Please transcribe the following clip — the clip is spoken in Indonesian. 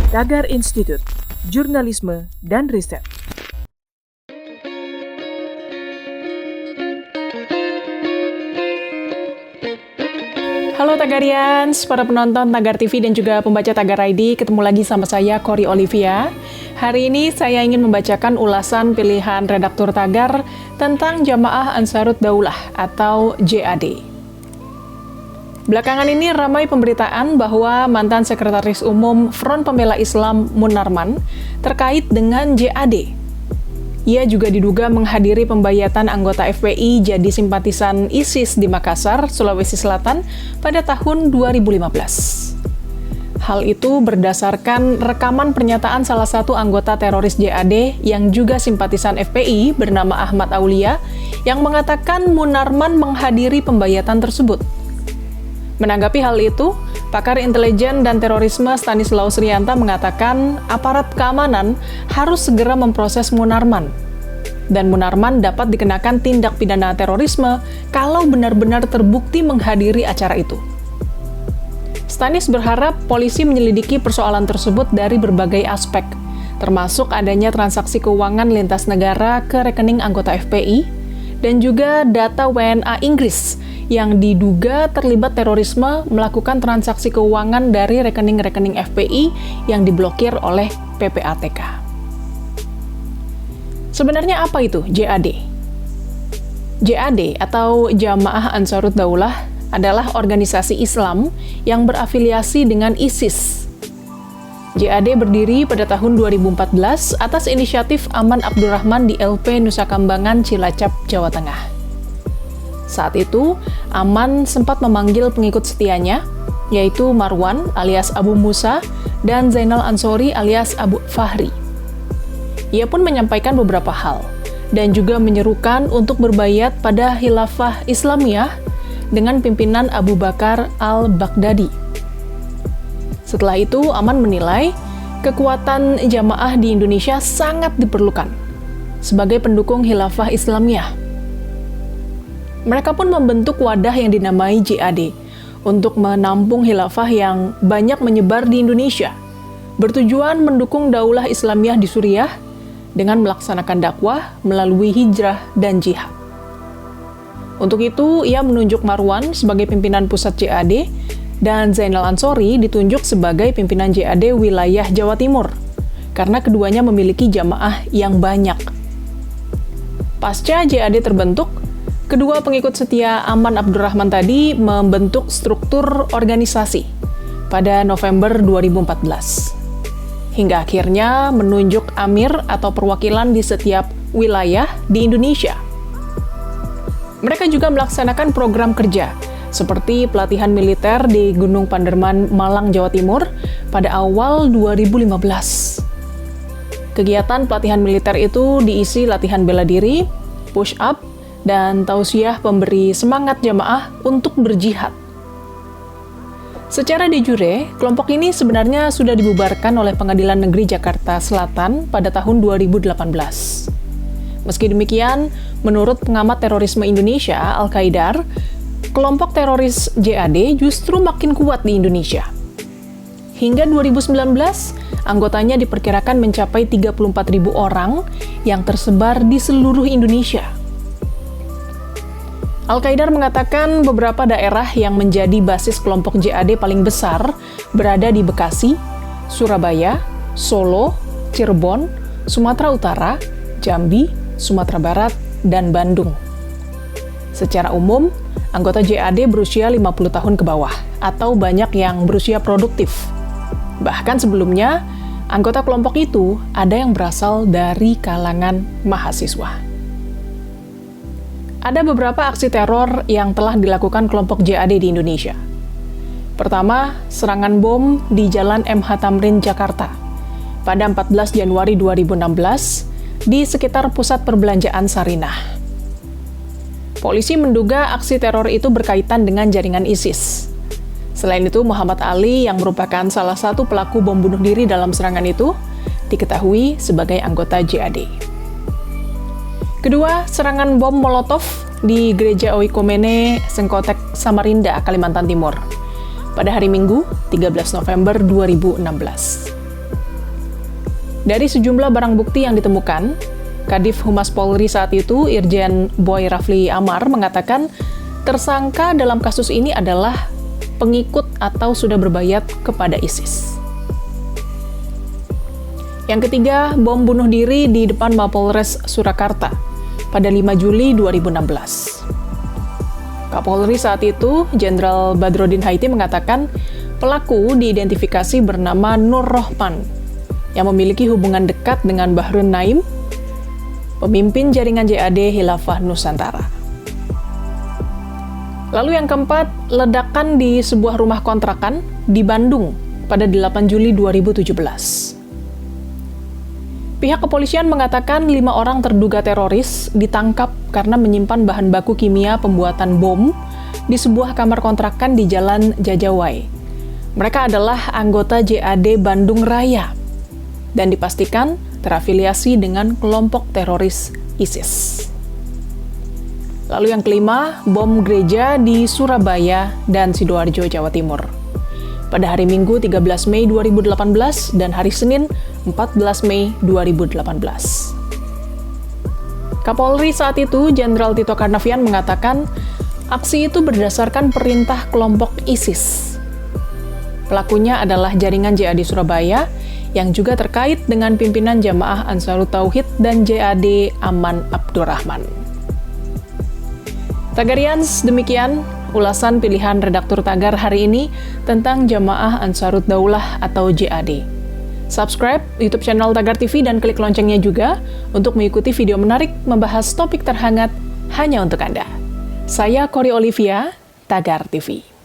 Tagar Institut, Jurnalisme dan Riset. Halo Tagarians, para penonton Tagar TV dan juga pembaca Tagar ID, ketemu lagi sama saya, Kori Olivia. Hari ini saya ingin membacakan ulasan pilihan redaktur Tagar tentang Jamaah Ansarut Daulah atau JAD. Belakangan ini ramai pemberitaan bahwa mantan Sekretaris Umum Front Pembela Islam Munarman terkait dengan JAD. Ia juga diduga menghadiri pembayatan anggota FPI jadi simpatisan ISIS di Makassar, Sulawesi Selatan pada tahun 2015. Hal itu berdasarkan rekaman pernyataan salah satu anggota teroris JAD yang juga simpatisan FPI bernama Ahmad Aulia yang mengatakan Munarman menghadiri pembayatan tersebut. Menanggapi hal itu, pakar intelijen dan terorisme Stanislaus Rianta mengatakan aparat keamanan harus segera memproses Munarman. Dan Munarman dapat dikenakan tindak pidana terorisme kalau benar-benar terbukti menghadiri acara itu. Stanis berharap polisi menyelidiki persoalan tersebut dari berbagai aspek, termasuk adanya transaksi keuangan lintas negara ke rekening anggota FPI, dan juga data WNA Inggris yang diduga terlibat terorisme melakukan transaksi keuangan dari rekening-rekening FPI yang diblokir oleh PPATK. Sebenarnya apa itu JAD? JAD atau Jamaah Ansarut Daulah adalah organisasi Islam yang berafiliasi dengan ISIS. JAD berdiri pada tahun 2014 atas inisiatif Aman Abdurrahman di LP Nusa Kambangan, Cilacap, Jawa Tengah. Saat itu, Aman sempat memanggil pengikut setianya, yaitu Marwan alias Abu Musa dan Zainal Ansori alias Abu Fahri. Ia pun menyampaikan beberapa hal, dan juga menyerukan untuk berbayat pada Khilafah Islamiyah dengan pimpinan Abu Bakar al-Baghdadi. Setelah itu, Aman menilai kekuatan jamaah di Indonesia sangat diperlukan sebagai pendukung Khilafah Islamiyah. Mereka pun membentuk wadah yang dinamai JAD untuk menampung khilafah yang banyak menyebar di Indonesia, bertujuan mendukung daulah Islamiyah di Suriah dengan melaksanakan dakwah melalui hijrah dan jihad. Untuk itu, ia menunjuk Marwan sebagai pimpinan pusat JAD dan Zainal Ansori ditunjuk sebagai pimpinan JAD wilayah Jawa Timur, karena keduanya memiliki jamaah yang banyak. Pasca JAD terbentuk, kedua pengikut setia Aman Abdurrahman tadi membentuk struktur organisasi pada November 2014. Hingga akhirnya menunjuk amir atau perwakilan di setiap wilayah di Indonesia. Mereka juga melaksanakan program kerja, seperti pelatihan militer di Gunung Panderman, Malang, Jawa Timur pada awal 2015. Kegiatan pelatihan militer itu diisi latihan bela diri, push up, dan tausiah pemberi semangat jamaah untuk berjihad. Secara de jure, kelompok ini sebenarnya sudah dibubarkan oleh Pengadilan Negeri Jakarta Selatan pada tahun 2018. Meski demikian, menurut pengamat terorisme Indonesia, Al-Qaidar, kelompok teroris JAD justru makin kuat di Indonesia. Hingga 2019, anggotanya diperkirakan mencapai 34.000 orang yang tersebar di seluruh Indonesia. Al-Qaidar mengatakan beberapa daerah yang menjadi basis kelompok JAD paling besar berada di Bekasi, Surabaya, Solo, Cirebon, Sumatera Utara, Jambi, Sumatera Barat, dan Bandung. Secara umum, anggota JAD berusia 50 tahun ke bawah, atau banyak yang berusia produktif. Bahkan sebelumnya, anggota kelompok itu ada yang berasal dari kalangan mahasiswa. Ada beberapa aksi teror yang telah dilakukan kelompok JAD di Indonesia. Pertama, serangan bom di Jalan MH Tamrin, Jakarta pada 14 Januari 2016 di sekitar pusat perbelanjaan Sarinah. Polisi menduga aksi teror itu berkaitan dengan jaringan ISIS. Selain itu, Muhammad Ali yang merupakan salah satu pelaku bom bunuh diri dalam serangan itu diketahui sebagai anggota JAD. Kedua, serangan bom Molotov di Gereja Oikumene, Sengkotek, Samarinda, Kalimantan Timur pada hari Minggu, 13 November 2016. Dari sejumlah barang bukti yang ditemukan, Kadif Humas Polri saat itu, Irjen Boy Rafli Amar, mengatakan tersangka dalam kasus ini adalah pengikut atau sudah berbayat kepada ISIS. Yang ketiga, bom bunuh diri di depan Mapolres Surakarta pada 5 Juli 2016. Kapolri saat itu, Jenderal Badrodin Haiti, mengatakan pelaku diidentifikasi bernama Nur Rohman yang memiliki hubungan dekat dengan Bahrun Naim, pemimpin jaringan JAD Khilafah Nusantara. Lalu yang keempat, ledakan di sebuah rumah kontrakan di Bandung pada 8 Juli 2017. Pihak kepolisian mengatakan 5 orang terduga teroris ditangkap karena menyimpan bahan baku kimia pembuatan bom di sebuah kamar kontrakan di Jalan Jajawai. Mereka adalah anggota JAD Bandung Raya dan dipastikan terafiliasi dengan kelompok teroris ISIS. Lalu yang kelima, bom gereja di Surabaya dan Sidoarjo, Jawa Timur. Pada hari Minggu 13 Mei 2018 dan hari Senin 14 Mei 2018. Kapolri saat itu, Jenderal Tito Karnavian, mengatakan aksi itu berdasarkan perintah kelompok ISIS. Pelakunya adalah jaringan JAD Surabaya yang juga terkait dengan pimpinan Jamaah Ansarut Tauhid dan JAD Aman Abdurrahman. Tagarians, demikian ulasan pilihan redaktur Tagar hari ini tentang Jamaah Ansarut Daulah atau JAD. Subscribe YouTube channel Tagar TV dan klik loncengnya juga untuk mengikuti video menarik membahas topik terhangat hanya untuk Anda. Saya Kori Olivia, Tagar TV.